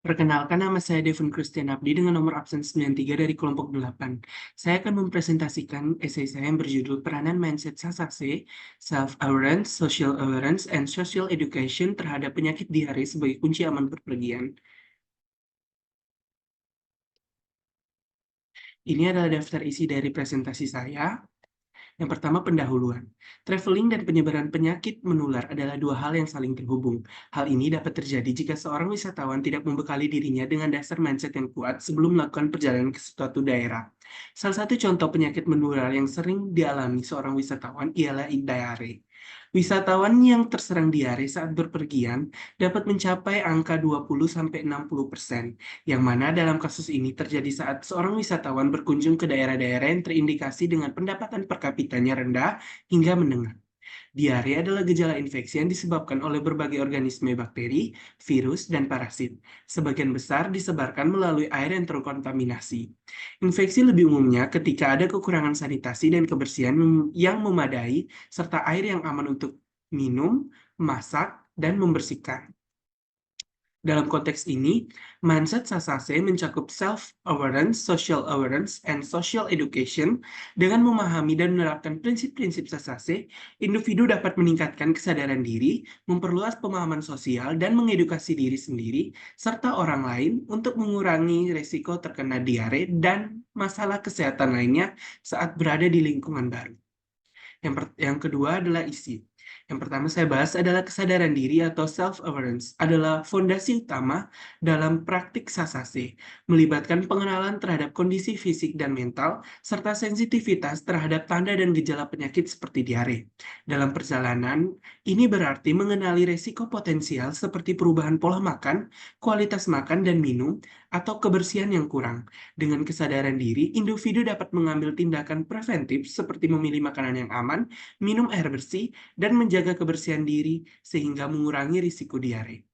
Perkenalkan, nama saya Devon Christian Abdi dengan nomor absen 93 dari kelompok 8. Saya akan mempresentasikan esai saya yang berjudul Peranan Mindset Sasase, Self-Awareness, Social Awareness, and Social Education terhadap penyakit diare sebagai kunci aman berpergian. Ini adalah daftar isi dari presentasi saya. Yang pertama, pendahuluan. Traveling dan penyebaran penyakit menular adalah dua hal yang saling terhubung. Hal ini dapat terjadi jika seorang wisatawan tidak membekali dirinya dengan dasar mindset yang kuat sebelum melakukan perjalanan ke suatu daerah. Salah satu contoh penyakit menular yang sering dialami seorang wisatawan ialah diare. Wisatawan yang terserang diare saat berpergian dapat mencapai angka 20-60%, yang mana dalam kasus ini terjadi saat seorang wisatawan berkunjung ke daerah-daerah yang terindikasi dengan pendapatan per kapitanya rendah hingga menengah. Diare adalah gejala infeksi yang disebabkan oleh berbagai organisme bakteri, virus, dan parasit. Sebagian besar disebarkan melalui air yang terkontaminasi. Infeksi lebih umumnya ketika ada kekurangan sanitasi dan kebersihan yang memadai, serta air yang aman untuk minum, masak, dan membersihkan. Dalam konteks ini, mindset Sasase mencakup self-awareness, social awareness, and social education. Dengan memahami dan menerapkan prinsip-prinsip Sasase, individu dapat meningkatkan kesadaran diri, memperluas pemahaman sosial, dan mengedukasi diri sendiri, serta orang lain untuk mengurangi resiko terkena diare dan masalah kesehatan lainnya saat berada di lingkungan baru. Yang kedua adalah isi. Yang pertama saya bahas adalah kesadaran diri atau self-awareness adalah fondasi utama dalam praktik Sasase, melibatkan pengenalan terhadap kondisi fisik dan mental, serta sensitivitas terhadap tanda dan gejala penyakit seperti diare. Dalam perjalanan, ini berarti mengenali resiko potensial seperti perubahan pola makan, kualitas makan dan minum, atau kebersihan yang kurang. Dengan kesadaran diri, individu dapat mengambil tindakan preventif seperti memilih makanan yang aman, minum air bersih, dan menjaga kebersihan diri sehingga mengurangi risiko diare.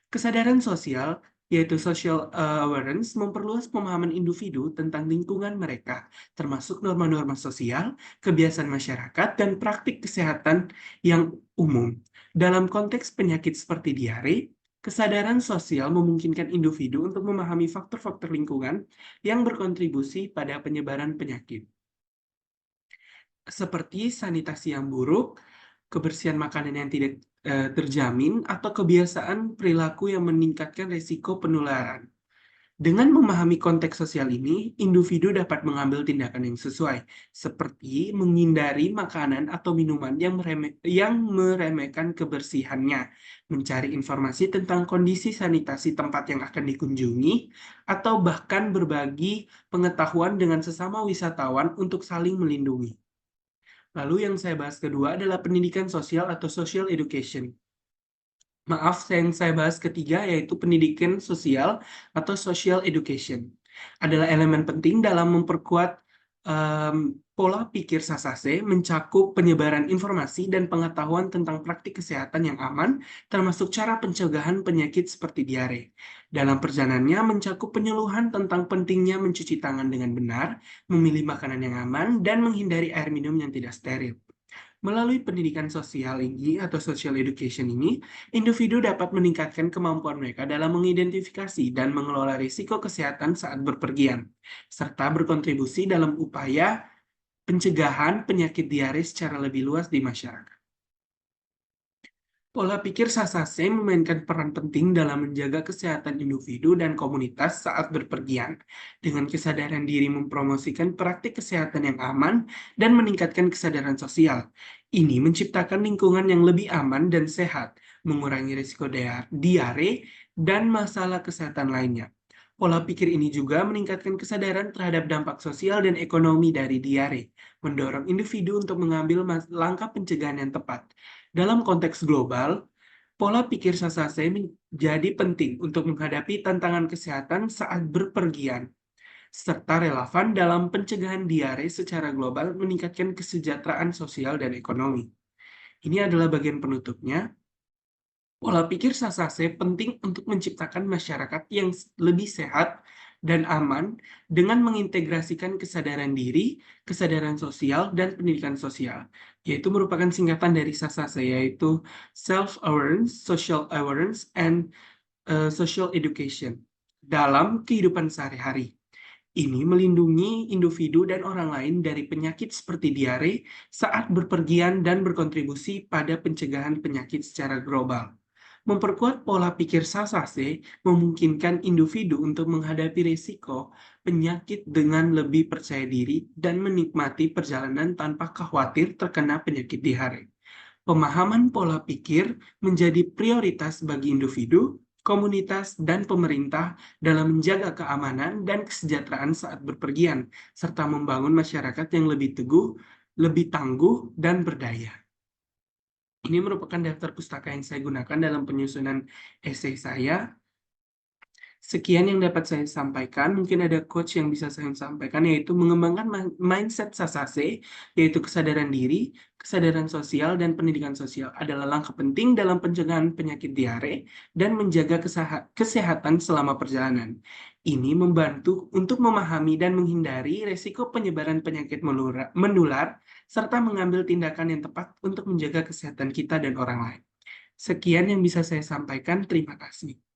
Kesadaran sosial, yaitu social awareness, memperluas pemahaman individu tentang lingkungan mereka, termasuk norma-norma sosial, kebiasaan masyarakat, dan praktik kesehatan yang umum. Dalam konteks penyakit seperti diare, kesadaran sosial memungkinkan individu untuk memahami faktor-faktor lingkungan yang berkontribusi pada penyebaran penyakit, seperti sanitasi yang buruk, kebersihan makanan yang tidak terjamin, atau kebiasaan perilaku yang meningkatkan risiko penularan. Dengan memahami konteks sosial ini, individu dapat mengambil tindakan yang sesuai, seperti menghindari makanan atau minuman yang meremehkan kebersihannya, mencari informasi tentang kondisi sanitasi tempat yang akan dikunjungi, atau bahkan berbagi pengetahuan dengan sesama wisatawan untuk saling melindungi. Lalu yang saya bahas kedua adalah pendidikan sosial atau social education. Maaf, yang saya bahas ketiga yaitu pendidikan sosial atau social education. Adalah elemen penting dalam memperkuat pola pikir Sasase, mencakup penyebaran informasi dan pengetahuan tentang praktik kesehatan yang aman, termasuk cara pencegahan penyakit seperti diare. Dalam perjalanannya mencakup penyuluhan tentang pentingnya mencuci tangan dengan benar, memilih makanan yang aman, dan menghindari air minum yang tidak steril. Melalui pendidikan sosial ini atau social education ini, individu dapat meningkatkan kemampuan mereka dalam mengidentifikasi dan mengelola risiko kesehatan saat berpergian, serta berkontribusi dalam upaya pencegahan penyakit diare secara lebih luas di masyarakat. Pola pikir Sasase memainkan peran penting dalam menjaga kesehatan individu dan komunitas saat berpergian. Dengan kesadaran diri mempromosikan praktik kesehatan yang aman dan meningkatkan kesadaran sosial. Ini menciptakan lingkungan yang lebih aman dan sehat, mengurangi risiko diare dan masalah kesehatan lainnya. Pola pikir ini juga meningkatkan kesadaran terhadap dampak sosial dan ekonomi dari diare, mendorong individu untuk mengambil langkah pencegahan yang tepat. Dalam konteks global, pola pikir Sasase menjadi penting untuk menghadapi tantangan kesehatan saat berpergian, serta relevan dalam pencegahan diare secara global meningkatkan kesejahteraan sosial dan ekonomi. Ini adalah bagian penutupnya. Pola pikir Sasase penting untuk menciptakan masyarakat yang lebih sehat dan aman dengan mengintegrasikan kesadaran diri, kesadaran sosial, dan pendidikan sosial, yaitu merupakan singkatan dari Sasase, yaitu Self-Awareness, Social Awareness, and Social Education. dalam kehidupan sehari-hari. Ini melindungi individu dan orang lain dari penyakit seperti diare saat berpergian dan berkontribusi pada pencegahan penyakit secara global. Memperkuat pola pikir Sasase memungkinkan individu untuk menghadapi risiko penyakit dengan lebih percaya diri dan menikmati perjalanan tanpa khawatir terkena penyakit diare. Pemahaman pola pikir menjadi prioritas bagi individu, komunitas, dan pemerintah dalam menjaga keamanan dan kesejahteraan saat berpergian, serta membangun masyarakat yang lebih teguh, lebih tangguh, dan berdaya. Ini merupakan daftar pustaka yang saya gunakan dalam penyusunan esai saya. Sekian yang dapat saya sampaikan. Mungkin ada quotes yang bisa saya sampaikan, yaitu mengembangkan mindset Sasase, yaitu kesadaran diri, kesadaran sosial, dan pendidikan sosial adalah langkah penting dalam pencegahan penyakit diare dan menjaga kesehatan selama perjalanan. Ini membantu untuk memahami dan menghindari resiko penyebaran penyakit menular, serta mengambil tindakan yang tepat untuk menjaga kesehatan kita dan orang lain. Sekian yang bisa saya sampaikan. Terima kasih.